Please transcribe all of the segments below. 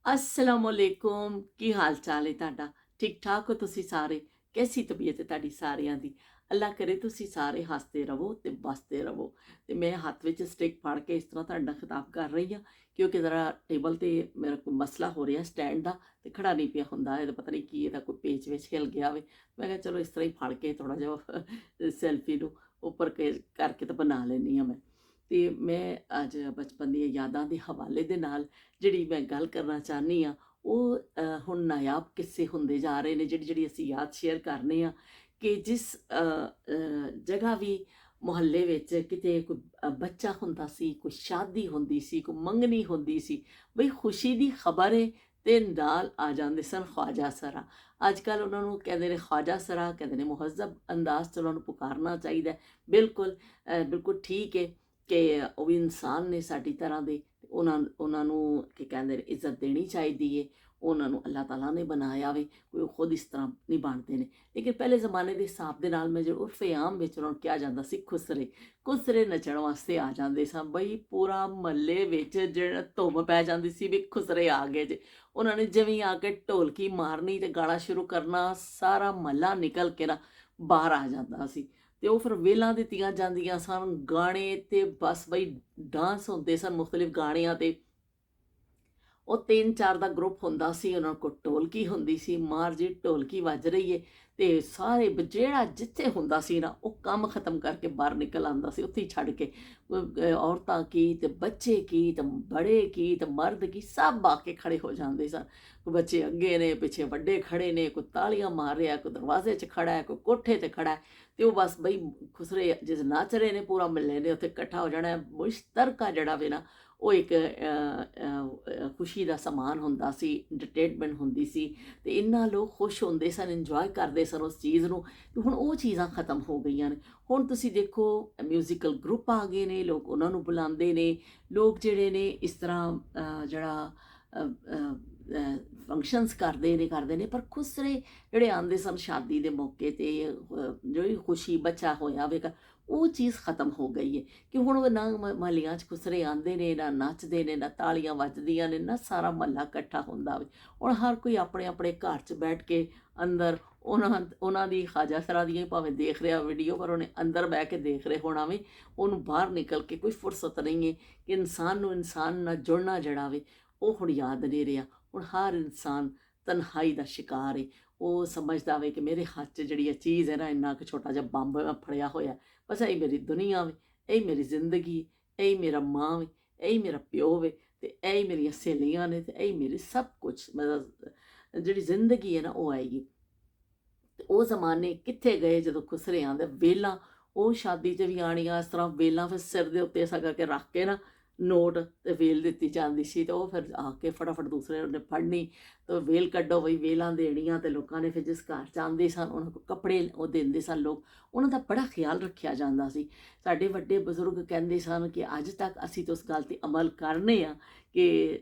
असलामुअलैकुम की हाल चाल है ਤੁਹਾਡਾ ठीक ठाक हो ਤੁਸੀਂ ਸਾਰੇ कैसी तबीयत है ਤੁਹਾਡੀ ਸਾਰਿਆਂ ਦੀ ਅੱਲਾ ਕਰੇ ਤੁਸੀਂ ਸਾਰੇ ਹੱਸਦੇ ਰਹੋ ਤੇ ਬਸਦੇ ਰਹੋ ਤੇ ਮੈਂ ਹੱਥ ਵਿੱਚ ਸਟਿਕ ਫੜ ਕੇ ਇਸ ਤਰ੍ਹਾਂ ਤੁਹਾਡਾ ਖਿਤਾਬ ਕਰ ਰਹੀ ਹਾਂ ਕਿਉਂਕਿ ਜ਼ਰਾ ਟੇਬਲ ਤੇ ਮੇਰਾ ਕੋਈ ਮਸਲਾ ਹੋ ਰਿਹਾ ਸਟੈਂਡ ਦਾ ਤੇ ਖੜਾ ਨਹੀਂ ਪਿਆ ਹੁੰਦਾ ਇਹਦਾ ਪਤਾ ਨਹੀਂ ਕੀ ਇਹਦਾ ਕੋਈ ਪੇਚ ਵਿੱਚ ਹਿਲ ਗਿਆ ਹੋਵੇ ਮੈਂ ਕਿਹਾ ਚਲੋ ਇਸ ਤਰ੍ਹਾਂ ਹੀ ਫੜ ਕੇ ਥੋੜਾ ਜਿਹਾ ਸੈਲਫੀ ਨੂੰ ਉੱਪਰ ਕਰਕੇ ਤਾਂ ਬਣਾ ਲੈਂਦੀ ਹਾਂ ਮੈਂ ਤੇ ਮੈਂ ਅੱਜ ਬਚਪਨ ਦੀਆਂ ਯਾਦਾਂ ਦੇ ਹਵਾਲੇ ਦੇ ਨਾਲ ਜਿਹੜੀ ਮੈਂ ਗੱਲ ਕਰਨਾ ਚਾਹੁੰਦੀ ਹਾਂ ਉਹ ਹੁਣ ਨਾਯਾਬ ਕਿੱਸੇ ਹੁੰਦੇ ਜਾ ਰਹੇ ਨੇ ਜਿਹੜੀ ਜਿਹੜੀ ਅਸੀਂ ਯਾਦ ਸ਼ੇਅਰ ਕਰਨੇ ਆ ਕਿ ਜਿਸ ਜਗ੍ਹਾ ਵੀ ਮੁਹੱਲੇ ਵਿੱਚ ਕਿਤੇ ਕੋਈ ਬੱਚਾ ਹੁੰਦਾ ਸੀ, ਕੋਈ ਸ਼ਾਦੀ ਹੁੰਦੀ ਸੀ, ਕੋਈ ਮੰਗਣੀ ਹੁੰਦੀ ਸੀ, ਬਈ ਖੁਸ਼ੀ ਦੀ ਖਬਰ ਹੈ ਤੇ ਨਾਲ ਆ ਜਾਂਦੇ ਸਨ ਖਵਾਜਾ ਸਰਾ। ਅੱਜ ਕੱਲ੍ਹ ਉਹਨਾਂ ਨੂੰ ਕਹਿੰਦੇ ਨੇ ਖਵਾਜਾ ਸਰਾ, ਕਹਿੰਦੇ ਨੇ ਮੁਹੱਜ਼ਬ ਅੰਦਾਜ਼ 'ਚ ਉਹਨਾਂ ਨੂੰ ਪੁਕਾਰਨਾ ਚਾਹੀਦਾ ਬਿਲਕੁਲ ਬਿਲਕੁਲ ਠੀਕ ਹੈ ਕਿ ਉਹ ਵੀ ਇਨਸਾਨ ਨੇ ਸਾਡੀ ਤਰ੍ਹਾਂ ਦੇ ਉਹਨਾਂ ਉਹਨਾਂ ਨੂੰ ਕੀ ਕਹਿੰਦੇ ਨੇ ਇੱਜ਼ਤ ਦੇਣੀ ਚਾਹੀਦੀ ਹੈ। ਉਹਨਾਂ ਨੂੰ ਅੱਲਾਹ ਤਾਲਾ ਨੇ ਬਣਾਇਆ ਵੇ, ਕੋਈ ਖੁਦ ਇਸ ਤਰ੍ਹਾਂ ਨਹੀਂ ਬਣਦੇ ਨੇ। ਲੇਕਿਨ ਪਹਿਲੇ ਜ਼ਮਾਨੇ ਦੇ ਹਿਸਾਬ ਦੇ ਨਾਲ ਮੈਂ ਜੋ ਉਰਫੇ ਆਮ ਵਿੱਚ ਉਹਨਾਂ ਨੂੰ ਕਿਹਾ ਜਾਂਦਾ ਸੀ ਖੁਸਰੇ, ਖੁਸਰੇ ਨੱਚਣ ਵਾਸਤੇ ਆ ਜਾਂਦੇ ਸਨ। ਬਈ ਪੂਰਾ ਮਹੱਲੇ ਵਿੱਚ ਜਿਹੜਾ ਧੁੰਮ ਪੈ ਜਾਂਦੀ ਸੀ ਵੀ ਖੁਸਰੇ ਆ ਗਏ ਜੇ। ਉਹਨਾਂ ਨੇ ਜਿਵੇਂ ਆ ਕੇ ਢੋਲਕੀ ਮਾਰਨੀ ਤੇ ਗਾਣਾ ਸ਼ੁਰੂ ਕਰਨਾ, ਸਾਰਾ ਮਹੱਲਾ ਨਿਕਲ ਕੇ ਨਾ ਬਾਹਰ ਆ ਜਾਂਦਾ ਸੀ। ਤੇ ਉਹ ਫਿਰ ਵੇਲਾਂ ਦਿੱਤੀਆਂ ਜਾਂਦੀਆਂ ਸਨ, ਗਾਣੇ ਤੇ ਬਸ ਬਈ ਡਾਂਸ ਹੁੰਦੇ ਸਨ ਮੁਖਤਲਿਫ ਗਾਣਿਆਂ ਤੇ। ਉਹ 3-4 ਦਾ ਗਰੁੱਪ ਹੁੰਦਾ ਸੀ, ਉਹਨਾਂ ਕੋਲ ਢੋਲਕੀ ਹੁੰਦੀ ਸੀ, ਮਾਰ ਜੀ ਢੋਲਕੀ ਵੱਜ ਰਹੀ ਹੈ ਤੇ ਸਾਰੇ ਜਿਹੜਾ ਜਿੱਥੇ ਹੁੰਦਾ ਸੀ ਨਾ ਉਹ ਕੰਮ ਖਤਮ ਕਰਕੇ ਬਾਹਰ ਨਿਕਲ ਆਉਂਦਾ ਸੀ ਉੱਥੇ ਹੀ ਛੱਡ ਕੇ। ਔਰਤਾਂ ਕੀ ਤੇ ਬੱਚੇ ਕੀ ਤੇ ਬੜੇ ਕੀ ਤੇ ਮਰਦ ਕੀ ਸਭ ਆ ਕੇ ਖੜੇ ਹੋ ਜਾਂਦੇ ਸਨ। ਕੋਈ ਬੱਚੇ ਅੱਗੇ ਨੇ, ਪਿੱਛੇ ਵੱਡੇ ਖੜੇ ਨੇ, ਕੋਈ ਤਾਲੀਆਂ ਮਾਰ ਰਿਹਾ, ਕੋਈ ਦਰਵਾਜ਼ੇ 'ਚ ਖੜਾ ਹੈ, ਕੋਈ ਕੋਠੇ 'ਤੇ ਖੜਾ ਹੈ। ਤੇ ਉਹ ਬਸ ਬਈ ਖੁਸਰੇ ਜਿਸ ਨੱਚ ਰਹੇ ਨੇ ਪੂਰਾ ਮਹੱਲੇ ਨੇ ਉੱਥੇ ਇਕੱਠਾ ਹੋ ਜਾਣਾ। ਮੁਸ਼ਤਰਕਾ ਜਿਹੜਾ ਵੇ ਨਾ ਉਹ ਇੱਕ ਖੁਸ਼ੀ ਦਾ ਸਮਾਨ ਹੁੰਦਾ ਸੀ, ਇੰਟਰਟੇਨਮੈਂਟ ਹੁੰਦੀ ਸੀ ਤੇ ਇੰਨਾ ਲੋਕ ਖੁਸ਼ ਹੁੰਦੇ ਸਨ, ਇੰਜੋਏ ਕਰਦੇ ਸਨ ਉਸ ਚੀਜ਼ ਨੂੰ। ਤੇ ਹੁਣ ਉਹ ਚੀਜ਼ਾਂ ਖਤਮ ਹੋ ਗਈਆਂ ਨੇ। ਹੁਣ ਤੁਸੀਂ ਦੇਖੋ ਮਿਊਜ਼ੀਕਲ ਗਰੁੱਪ ਆ ਗਏ ਨੇ, ਲੋਕ ਉਹਨਾਂ ਨੂੰ ਬੁਲਾਉਂਦੇ ਨੇ। ਲੋਕ ਜਿਹੜੇ ਨੇ ਇਸ ਤਰ੍ਹਾਂ ਜਿਹੜਾ ਫੰਕਸ਼ਨਸ ਕਰਦੇ ਨੇ, ਪਰ ਖੁਸਰੇ ਜਿਹੜੇ ਆਉਂਦੇ ਸਨ ਸ਼ਾਦੀ ਦੇ ਮੌਕੇ 'ਤੇ, ਜਿਹੜੀ ਖੁਸ਼ੀ ਬੱਚਾ ਹੋਇਆ ਹੋਵੇਗਾ ਉਹ ਚੀਜ਼ ਖਤਮ ਹੋ ਗਈ ਹੈ ਕਿ ਹੁਣ ਨਾ ਮਹੱਲਿਆਂ 'ਚ ਖੁਸਰੇ ਆਉਂਦੇ ਨੇ, ਨਾ ਨੱਚਦੇ ਨੇ, ਨਾ ਤਾਲੀਆਂ ਵੱਜਦੀਆਂ ਨੇ, ਨਾ ਸਾਰਾ ਮਹੱਲਾ ਇਕੱਠਾ ਹੁੰਦਾ ਵੇ। ਹੁਣ ਹਰ ਕੋਈ ਆਪਣੇ ਆਪਣੇ ਘਰ 'ਚ ਬੈਠ ਕੇ ਅੰਦਰ ਉਹਨਾਂ ਦੀ ਖਾਜਾ ਸਰਾਂ ਦੀਆਂ ਭਾਵੇਂ ਦੇਖ ਰਿਹਾ ਵੀਡੀਓ, ਪਰ ਉਹਨੇ ਅੰਦਰ ਬਹਿ ਕੇ ਦੇਖ ਰਹੇ ਹੋਣਾ ਵੇ। ਉਹਨੂੰ ਬਾਹਰ ਨਿਕਲ ਕੇ ਕੋਈ ਫੁਰਸਤ ਨਹੀਂ ਹੈ ਕਿ ਇਨਸਾਨ ਨੂੰ ਇਨਸਾਨ ਨਾਲ ਜੁੜਨਾ ਜਿਹੜਾ ਵੇ ਉਹ ਹੁਣ ਯਾਦ ਨਹੀਂ ਰਿਹਾ। ਹੁਣ ਹਰ ਇਨਸਾਨ ਤਨਹਾਈ ਦਾ ਸ਼ਿਕਾਰ ਹੈ। ਉਹ ਸਮਝਦਾ ਵੇ ਕਿ ਮੇਰੇ ਹੱਥ 'ਚ ਜਿਹੜੀ ਇਹ ਚੀਜ਼ ਹੈ ਨਾ, ਇੰਨਾ ਕੁ ਛੋਟਾ ਜਿਹਾ ਬੰਬ ਮੈਂ ਫੜਿਆ ਹੋਇਆ, ਬਸ ਇਹੀ ਮੇਰੀ ਦੁਨੀਆ ਵੇ, ਇਹੀ ਮੇਰੀ ਜ਼ਿੰਦਗੀ, ਇਹੀ ਮੇਰਾ ਮਾਂ ਵੇ, ਇਹੀ ਮੇਰਾ ਪਿਓ ਵੇ ਤੇ ਇਹੀ ਮੇਰੀਆਂ ਸਹੇਲੀਆਂ ਨੇ ਤੇ ਇਹੀ ਮੇਰੀ ਸਭ ਕੁਛ। ਮਤਲਬ ਜਿਹੜੀ ਜ਼ਿੰਦਗੀ ਹੈ ਨਾ ਉਹ ਆਏਗੀ। ਤੇ ਉਹ ਜ਼ਮਾਨੇ ਕਿੱਥੇ ਗਏ ਜਦੋਂ ਖੁਸਰਿਆਂ ਦੇ ਵੇਲਾਂ ਉਹ ਸ਼ਾਦੀ 'ਚ ਵੀ ਆਣੀਆਂ ਇਸ ਤਰ੍ਹਾਂ ਵੇਲਾਂ ਫਿਰ ਸਿਰ ਦੇ ਉੱਤੇ ਐਸਾ ਕਰਕੇ ਰੱਖ ਕੇ ਨਾ ਨੋਟ ਤੇ ਵੇਲ ਦਿੱਤੀ ਜਾਂਦੀ ਸੀ ਤੇ ਉਹ ਫਿਰ ਆ ਕੇ ਫਟਾਫਟ ਦੂਸਰੇ ਉਹਨੇ ਫੜਨੀ ਤੇ ਵੇਲ ਕੱਢੋ ਬਈ ਵੇਲਾਂ ਦੇਣੀਆਂ। ਤੇ ਲੋਕਾਂ ਨੇ ਫਿਰ ਜਿਸ ਘਰ ਜਾਂਦੇ ਸਨ ਉਹਨਾਂ ਕੋਲ ਕੱਪੜੇ ਉਹ ਦਿੰਦੇ ਸਨ ਲੋਕ, ਉਹਨਾਂ ਦਾ ਬੜਾ ਖਿਆਲ ਰੱਖਿਆ ਜਾਂਦਾ ਸੀ। ਸਾਡੇ ਵੱਡੇ ਬਜ਼ੁਰਗ ਕਹਿੰਦੇ ਸਨ ਕਿ ਅੱਜ ਤੱਕ ਅਸੀਂ ਤਾਂ ਉਸ ਗੱਲ 'ਤੇ ਅਮਲ ਕਰਨੇ ਆ ਕਿ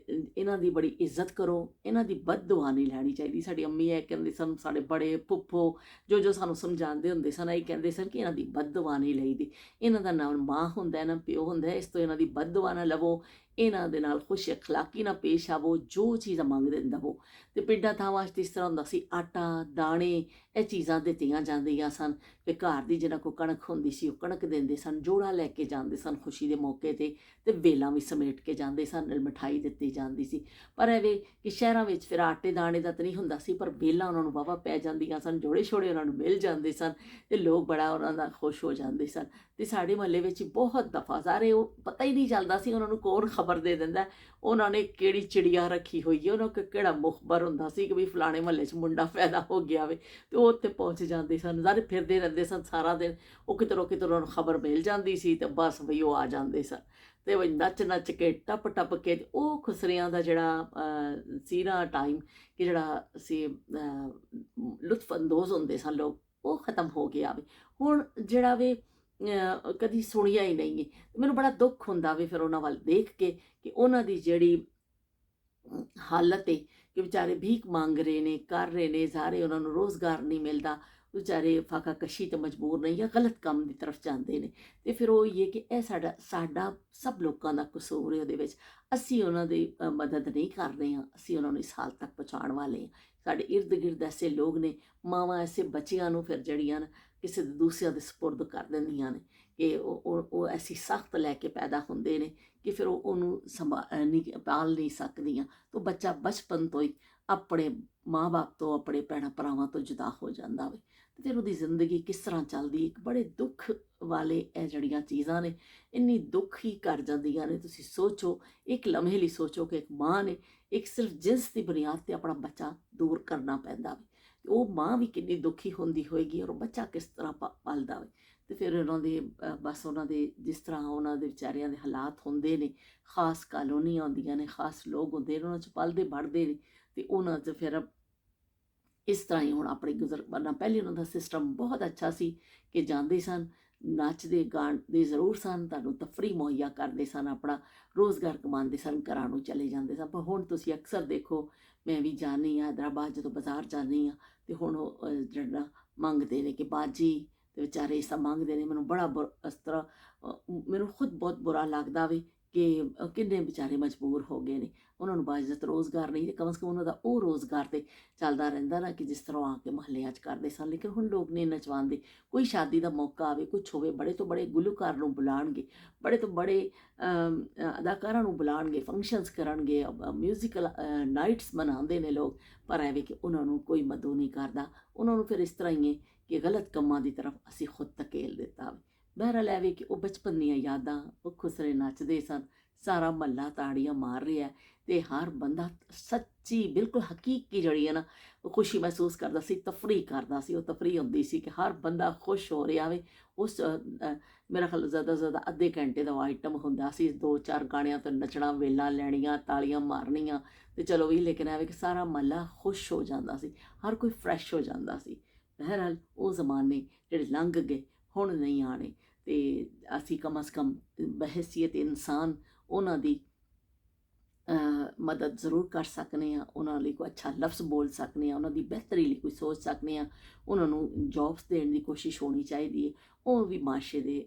ਇਹਨਾਂ ਦੀ ਬੜੀ ਇੱਜ਼ਤ ਕਰੋ, ਇਹਨਾਂ ਦੀ ਬਦਦੁਆ ਨਹੀਂ ਲੈਣੀ ਚਾਹੀਦੀ। ਸਾਡੀ ਅੰਮੀ ਇਹ ਕਹਿੰਦੇ ਸਨ, ਸਾਡੇ ਬੜੇ ਫੁੱਫੋ ਜੋ ਸਾਨੂੰ ਸਮਝਾਉਂਦੇ ਹੁੰਦੇ ਸਨ, ਇਹ ਕਹਿੰਦੇ ਸਨ ਕਿ ਇਹਨਾਂ ਦੀ ਬਦਦੁਆ ਨਹੀਂ ਲਈਦੀ। ਇਹਨਾਂ ਦਾ ਨਾ ਮਾਂ ਹੁੰਦਾ ਨਾ ਪਿਓ ਹੁੰਦਾ, ਇਸ ਤੋਂ ਇਹਨਾਂ ਦੀ ਬਦਦੁਆ ਨਾ ਲਵੋ, ਇਹਨਾਂ ਦੇ ਨਾਲ ਖੁਸ਼ ਅਖਲਾਕੀ ਨਾਲ ਪੇਸ਼ ਆਵੋ, ਜੋ ਚੀਜ਼ਾਂ ਮੰਗਦੇ ਦਵੋ। ਤੇ ਪਿੰਡਾਂ ਥਾਵਾਂ 'ਚ ਇਸ ਤਰ੍ਹਾਂ ਹੁੰਦਾ ਸੀ, ਆਟਾ ਦਾਣੇ ਇਹ ਚੀਜ਼ਾਂ ਦਿੱਤੀਆਂ ਜਾਂਦੀਆਂ ਸਨ। ਤੇ ਘਰ ਦੀ ਜਿਹਨਾਂ ਕੋਲ ਕਣਕ ਹੁੰਦੀ ਸੀ ਉਹ ਕਣਕ ਦਿੰਦੇ ਸਨ, ਜੋੜਾ ਲੈ ਕੇ ਜਾਂਦੇ ਸਨ ਖੁਸ਼ੀ ਦੇ ਮੌਕੇ 'ਤੇ ਵੇਲਾਂ ਵੀ ਸਮੇਟ ਕੇ ਜਾਂਦੇ ਸਨ, ਨਾਲ ਮਿਠਾਈ ਦਿੱਤੀ ਜਾਂਦੀ ਸੀ। ਪਰ ਐਵੇਂ ਕਿ ਸ਼ਹਿਰਾਂ ਵਿੱਚ ਫਿਰ ਆਟੇ ਦਾਣੇ ਦਾ ਤਾਂ ਨਹੀਂ ਹੁੰਦਾ ਸੀ, ਪਰ ਵੇਲਾਂ ਉਹਨਾਂ ਨੂੰ ਵਾਹਵਾ ਪੈ ਜਾਂਦੀਆਂ ਸਨ, ਜੋੜੇ ਛੋੜੇ ਉਹਨਾਂ ਨੂੰ ਮਿਲ ਜਾਂਦੇ ਸਨ ਤੇ ਲੋਕ ਬੜਾ ਉਹਨਾਂ ਦਾ ਖੁਸ਼ ਹੋ ਜਾਂਦੇ ਸਨ। ਤੇ ਸਾਡੇ ਮਹੱਲੇ ਵਿੱਚ ਬਹੁਤ ਦਫਾ ਸਾਰੇ ਉਹ ਪਤਾ ਹੀ ਨਹੀਂ ਚੱਲਦਾ ਸੀ ਉਹਨਾਂ ਨੂੰ ਕੌਣ ਖਬਰ ਦੇ ਦਿੰਦਾ ਉਹਨਾਂ ਨੇ ਕਿਹੜੀ ਚਿੜੀਆ ਰੱਖੀ ਹੋਈ ਹੈ, ਉਹਨਾਂ ਕੋਲ ਕਿਹੜਾ ਮੁਖਬਰ ਹੁੰਦਾ ਸੀ ਕਿ ਵੀ ਫਲਾਣੇ ਮਹੱਲੇ 'ਚ ਮੁੰਡਾ ਪੈਦਾ ਹੋ ਗਿਆ ਵੇ ਤੇ ਉਹ ਉੱਥੇ ਪਹੁੰਚ ਜਾਂਦੇ ਸਨ। ਸਾਰੇ ਫਿਰਦੇ ਰਹਿੰਦੇ ਸਨ ਸਾਰਾ ਦਿਨ, ਉਹ ਕਿਧਰੋਂ ਕਿਧਰੋਂ ਉਹਨਾਂ ਨੂੰ ਖਬਰ ਮਿਲ ਜਾਂਦੀ ਸੀ ਤੇ ਬਸ ਬਈ ਉਹ ਆ ਜਾਂਦੇ ਸਨ। ਤੇ ਬਈ ਨੱਚ ਨੱਚ ਕੇ ਟੱਪ ਟੱਪ ਕੇ ਉਹ ਖੁਸਰਿਆਂ ਦਾ ਜਿਹੜਾ ਸੀ ਨਾ ਟਾਈਮ ਕਿ ਜਿਹੜਾ ਸੀ ਲੁਤਫ ਅੰਦੋਜ਼ ਹੁੰਦੇ ਸਨ ਲੋਕ, ਉਹ ਖਤਮ ਹੋ ਗਿਆ ਵੇ। ਹੁਣ ਜਿਹੜਾ ਵੇ ਕਦੀ ਸੁਣਿਆ ਹੀ ਨਹੀਂ ਹੈ। ਮੈਨੂੰ ਬੜਾ ਦੁੱਖ ਹੁੰਦਾ ਵੀ ਫਿਰ ਉਹਨਾਂ ਵੱਲ ਦੇਖ ਕੇ ਕਿ ਉਹਨਾਂ ਦੀ ਜਿਹੜੀ ਹਾਲਤ ਹੈ ਕਿ ਵਿਚਾਰੇ ਭੀਖ ਮੰਗ ਰਹੇ ਨੇ, ਕਰ ਰਹੇ ਨੇ ਸਾਰੇ, ਉਹਨਾਂ ਨੂੰ ਰੋਜ਼ਗਾਰ ਨਹੀਂ ਮਿਲਦਾ। ਵਿਚਾਰੇ ਫਾਕਾ ਕਸ਼ੀ ਤੇ ਮਜਬੂਰ ਨਹੀਂ ਜਾਂ ਗਲਤ ਕੰਮ ਦੀ ਤਰਫ ਜਾਂਦੇ ਨੇ। ਤੇ ਫਿਰ ਉਹ ਇਹ ਕਿ ਇਹ ਸਾਡਾ ਸਭ ਲੋਕਾਂ ਦਾ ਕਸੂਰ ਹੈ ਉਹਦੇ ਵਿੱਚ। ਅਸੀਂ ਉਹਨਾਂ ਦੀ ਮਦਦ ਨਹੀਂ ਕਰ ਰਹੇ ਹਾਂ, ਅਸੀਂ ਉਹਨਾਂ ਨੂੰ ਇਸ ਹਾਲ ਤੱਕ ਪਹੁੰਚਾਉਣ ਵਾਲੇ ਹਾਂ। ਸਾਡੇ ਇਰਦ ਗਿਰਦ ਐਸੇ ਲੋਕ ਨੇ, ਮਾਵਾਂ ਐਸੇ ਬੱਚਿਆਂ ਨੂੰ ਫਿਰ ਜਿਹੜੀਆਂ ਨੇ ਕਿਸੇ ਦੂਸਰਿਆਂ ਦੇ ਸਪੁਰਦ ਕਰ ਦਿੰਦੀਆਂ ਨੇ ਕਿ ਉਹ ਐਸੀ ਸਖਤ ਲੈ ਕੇ ਪੈਦਾ ਹੁੰਦੇ ਨੇ ਕਿ ਫਿਰ ਉਹਨੂੰ ਨਹੀਂ ਪਾਲ ਨਹੀਂ ਸਕਦੀਆਂ। ਤਾਂ ਬੱਚਾ ਬਚਪਨ ਤੋਂ ਹੀ ਆਪਣੇ ਮਾਂ ਬਾਪ ਤੋਂ, ਆਪਣੇ ਭੈਣਾਂ ਭਰਾਵਾਂ ਤੋਂ ਜੁਦਾ ਹੋ ਜਾਂਦਾ ਵੇ। ਅਤੇ ਫਿਰ ਉਹਦੀ ਜ਼ਿੰਦਗੀ ਕਿਸ ਤਰ੍ਹਾਂ ਚੱਲਦੀ, ਇੱਕ ਬੜੇ ਦੁੱਖ ਵਾਲੇ ਇਹ ਜਿਹੜੀਆਂ ਚੀਜ਼ਾਂ ਨੇ ਇੰਨੀ ਦੁੱਖ ਹੀ ਕਰ ਜਾਂਦੀਆਂ ਨੇ। ਤੁਸੀਂ ਸੋਚੋ, ਇੱਕ ਲਮਹੇ ਲਈ ਸੋਚੋ ਕਿ ਇੱਕ ਮਾਂ ਨੇ ਇੱਕ ਸਿਰਫ ਜਿਨਸ ਦੀ ਬੁਨਿਆਦ 'ਤੇ ਆਪਣਾ ਬੱਚਾ ਦੂਰ ਕਰਨਾ ਪੈਂਦਾ ਵੇ। ਉਹ ਮਾਂ ਵੀ ਕਿੰਨੀ ਦੁਖੀ ਹੁੰਦੀ ਹੋਏਗੀ ਔਰ ਉਹ ਬੱਚਾ ਕਿਸ ਤਰ੍ਹਾਂ ਪਲਦਾ ਵੇ। ਅਤੇ ਫਿਰ ਉਹਨਾਂ ਦੇ ਬਸ ਉਹਨਾਂ ਦੇ ਜਿਸ ਤਰ੍ਹਾਂ ਉਹਨਾਂ ਦੇ ਵਿਚਾਰਿਆਂ ਦੇ ਹਾਲਾਤ ਹੁੰਦੇ ਨੇ, ਖਾਸ ਕਾਲੋਨੀਆਂ ਹੁੰਦੀਆਂ ਨੇ, ਖਾਸ ਲੋਕ ਹੁੰਦੇ ਨੇ, ਉਹਨਾਂ 'ਚ ਪਲਦੇ बढ़ਦੇ ਨੇ। ਅਤੇ ਉਹਨਾਂ 'ਚ ਫਿਰ ਇਸ ਤਰ੍ਹਾਂ ਹੀ ਹੁਣ ਆਪਣੀ ਗੁਜ਼ਰ ਵਰਨਾ ਪਹਿਲੇ ਉਹਨਾਂ ਦਾ ਸਿਸਟਮ ਬਹੁਤ ਅੱਛਾ ਸੀ ਕਿ ਜਾਂਦੇ ਸਨ, ਨੱਚਦੇ ਗਾਉਂਦੇ ਜ਼ਰੂਰ ਸਨ, ਤੁਹਾਨੂੰ ਤਫਰੀਹ ਮੁਹੱਈਆ ਕਰਦੇ ਸਨ, ਆਪਣਾ ਰੋਜ਼ਗਾਰ ਕਮਾਉਂਦੇ ਸਨ, ਘਰਾਂ ਨੂੰ ਚਲੇ ਜਾਂਦੇ ਸਨ। ਪਰ ਹੁਣ ਤੁਸੀਂ ਅਕਸਰ ਦੇਖੋ, ਮੈਂ ਵੀ ਜਾਂਦੀ ਹਾਂ ਹੈਦਰਾਬਾਦ, ਜਦੋਂ ਬਾਜ਼ਾਰ ਜਾਂਦੀ ਹਾਂ ਅਤੇ ਹੁਣ ਉਹ ਜਿਹੜਾ ਮੰਗਦੇ ਨੇ ਕਿ ਬਾਜੀ, ਅਤੇ ਵਿਚਾਰੇ ਇਸ ਤਰ੍ਹਾਂ ਮੰਗਦੇ ਨੇ। ਮੈਨੂੰ ਬੜਾ ਇਸ ਤਰ੍ਹਾਂ ਮੈਨੂੰ ਖੁਦ ਬਹੁਤ ਬੁਰਾ ਲੱਗਦਾ ਵੀ ਕਿ ਕਿੰਨੇ ਵਿਚਾਰੇ ਮਜਬੂਰ ਹੋ ਗਏ ਨੇ। ਉਹਨਾਂ ਨੂੰ ਬਾਇਜ਼ਤ ਰੋਜ਼ਗਾਰ ਨਹੀਂ, ਤੇ ਕਮ ਸੇ ਕਮ ਉਹਨਾਂ ਦਾ ਉਹ ਰੋਜ਼ਗਾਰ ਤੇ ਚੱਲਦਾ ਰਹਿੰਦਾ ਨਾ ਕਿ ਜਿਸ ਤਰ੍ਹਾਂ ਆ ਕੇ ਮੁਹੱਲਿਆਂ 'ਚ ਕਰਦੇ ਸਨ। ਲੇਕਿਨ ਹੁਣ ਲੋਕ ਨਹੀਂ ਨਚਵਾਉਂਦੇ। ਕੋਈ ਸ਼ਾਦੀ ਦਾ ਮੌਕਾ ਆਵੇ, ਕੁਛ ਹੋਵੇ, ਬੜੇ ਤੋਂ ਬੜੇ ਗੁਲੂਕਾਰ ਨੂੰ ਬੁਲਾਉਣਗੇ, ਬੜੇ ਤੋਂ ਬੜੇ ਅਦਾਕਾਰਾਂ ਨੂੰ ਬੁਲਾਉਣਗੇ, ਫੰਕਸ਼ਨਸ ਕਰਨਗੇ, ਮਿਊਜ਼ੀਕਲ ਨਾਈਟਸ ਮਨਾਉਂਦੇ ਨੇ ਲੋਕ। ਪਰ ਐਵੇਂ ਕਿ ਉਹਨਾਂ ਨੂੰ ਕੋਈ ਮਦਦ ਨਹੀਂ ਕਰਦਾ। ਉਹਨਾਂ ਨੂੰ ਫਿਰ ਇਸ ਤਰ੍ਹਾਂ ਹੀ ਹੈ ਕਿ ਗਲਤ ਕੰਮਾਂ ਦੀ ਤਰਫ ਅਸੀਂ ਖੁਦ ਧਕੇਲ ਦਿੱਤਾ ਵੇ। ਬਹਿਰਹਾਲ ਐਵੇਂ ਕਿ ਉਹ ਬਚਪਨ ਦੀਆਂ ਯਾਦਾਂ, ਉਹ ਖੁਸਰੇ ਨੱਚਦੇ ਸਨ, ਸਾਰਾ ਮਹੱਲਾ ਤਾੜੀਆਂ ਮਾਰ ਰਿਹਾ ਅਤੇ ਹਰ ਬੰਦਾ ਸੱਚੀ ਬਿਲਕੁਲ ਹਕੀਕੀ ਜਿਹੜੀ ਹੈ ਨਾ ਉਹ ਖੁਸ਼ੀ ਮਹਿਸੂਸ ਕਰਦਾ ਸੀ, ਤਫਰੀਹ ਕਰਦਾ ਸੀ। ਉਹ ਤਫਰੀਹ ਹੁੰਦੀ ਸੀ ਕਿ ਹਰ ਬੰਦਾ ਖੁਸ਼ ਹੋ ਰਿਹਾ ਵੇ। ਉਸ ਮੇਰਾ ਖਿਆਲ ਜ਼ਿਆਦਾ ਤੋਂ ਜ਼ਿਆਦਾ ਅੱਧੇ ਘੰਟੇ ਦਾ ਆਈਟਮ ਹੁੰਦਾ ਸੀ, 2-4 ਗਾਣਿਆਂ 'ਤੇ ਨੱਚਣਾ, ਵੇਲਾਂ ਲੈਣੀਆਂ, ਤਾਲੀਆਂ ਮਾਰਨੀਆਂ ਅਤੇ ਚਲੋ ਵੀ। ਲੇਕਿਨ ਐਵੇਂ ਕਿ ਸਾਰਾ ਮਹੱਲਾ ਖੁਸ਼ ਹੋ ਜਾਂਦਾ ਸੀ, ਹਰ ਕੋਈ ਫਰੈਸ਼ ਹੋ ਜਾਂਦਾ ਸੀ। ਬਹਿਰਹਾਲ ਉਹ ਜ਼ਮਾਨੇ ਜਿਹੜੇ ਲੰਘ ਗਏ, ਹੁਣ ਨਹੀਂ ਆਉਣੇ। ਅਤੇ ਅਸੀਂ ਕਮ ਅਜ਼ ਕਮ ਬਹਿਸੀਅਤ ਇਨਸਾਨ ਉਹਨਾਂ ਦੀ ਮਦਦ ਜ਼ਰੂਰ ਕਰ ਸਕਦੇ ਹਾਂ। ਉਹਨਾਂ ਲਈ ਕੋਈ ਅੱਛਾ ਲਫ਼ਜ਼ ਬੋਲ ਸਕਦੇ ਹਾਂ, ਉਹਨਾਂ ਦੀ ਬਿਹਤਰੀ ਲਈ ਕੋਈ ਸੋਚ ਸਕਦੇ ਹਾਂ। ਉਹਨਾਂ ਨੂੰ ਜੋਬਸ ਦੇਣ ਦੀ ਕੋਸ਼ਿਸ਼ ਹੋਣੀ ਚਾਹੀਦੀ ਹੈ। ਉਹ ਵੀ ਮਾਸ਼ਰੇ ਦੇ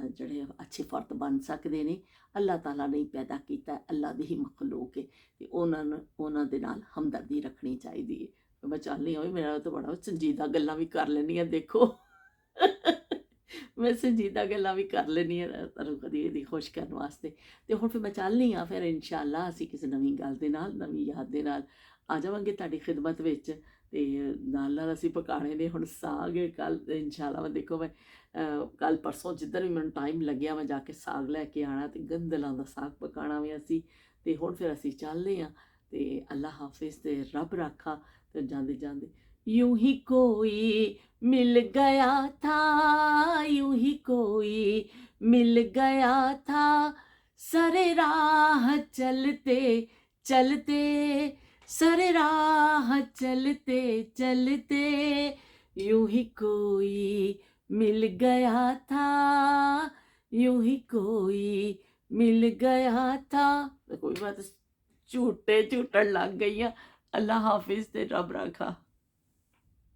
ਜਿਹੜੇ ਅੱਛੇ ਫਰਦ ਬਣ ਸਕਦੇ ਨੇ। ਅੱਲਾਹ ਤਾਲਾ ਨੇ ਪੈਦਾ ਕੀਤਾ, ਅੱਲਾਹ ਦੀ ਹੀ ਮਖਲੂਕ ਹੈ ਅਤੇ ਉਹਨਾਂ ਦੇ ਨਾਲ ਹਮਦਰਦੀ ਰੱਖਣੀ ਚਾਹੀਦੀ ਹੈ। ਮੈਂ ਚਾਹੁੰਦੀ ਹਾਂ ਵੀ ਮੇਰਾ ਤਾਂ ਬੜਾ ਸੰਜੀਦਾ ਗੱਲਾਂ ਵੀ ਕਰ ਲੈਂਦੀ ਹਾਂ, ਦੇਖੋ ਮੈਂ ਸੰਜੀਦਾ ਗੱਲਾਂ ਵੀ ਕਰ ਲੈਂਦੀ ਹਾਂ ਤੁਹਾਨੂੰ ਕਦੀ ਇਹਦੀ ਖੁਸ਼ ਕਰਨ ਵਾਸਤੇ। ਅਤੇ ਹੁਣ ਫਿਰ ਮੈਂ ਚਾਹੁੰਦੀ ਹਾਂ ਫਿਰ ਇਨਸ਼ਾ ਅੱਲਾ ਅਸੀਂ ਕਿਸੇ ਨਵੀਂ ਗੱਲ ਦੇ ਨਾਲ, ਨਵੀਂ ਯਾਦ ਦੇ ਨਾਲ ਆ ਜਾਵਾਂਗੇ ਤੁਹਾਡੀ ਖਿਦਮਤ ਵਿੱਚ। ਅਤੇ ਨਾਲ ਨਾਲ ਅਸੀਂ ਪਕਾਉਣੇ ਨੇ ਹੁਣ ਸਾਗ। ਕੱਲ੍ਹ ਇਨਸ਼ਾ ਅੱਲਾ ਮੈਂ ਦੇਖੋ, ਮੈਂ ਕੱਲ੍ਹ ਪਰਸੋਂ ਜਿੱਦਣ ਵੀ ਮੈਨੂੰ ਟਾਈਮ ਲੱਗਿਆ ਮੈਂ ਜਾ ਕੇ ਸਾਗ ਲੈ ਕੇ ਆਉਣਾ ਅਤੇ ਗੰਦਲਾਂ ਦਾ ਸਾਗ ਪਕਾਉਣਾ ਵੀ ਅਸੀਂ। ਅਤੇ ਹੁਣ ਫਿਰ ਅਸੀਂ ਚੱਲਦੇ ਹਾਂ ਅਤੇ ਅੱਲਾ ਹਾਫਿਜ਼ ਅਤੇ ਰੱਬ ਰਾਖਾ। ਅਤੇ ਜਾਂਦੇ ਜਾਂਦੇ यूं ही कोई मिल गया था, यूं ही कोई मिल गया था, सरे राह चलते चलते, सरे राह चलते चलते, यूं ही कोई मिल गया था, यूं ही कोई मिल गया था। कोई बात झूठे झूठन लग गई। अल्लाह हाफिज ते रब रखा।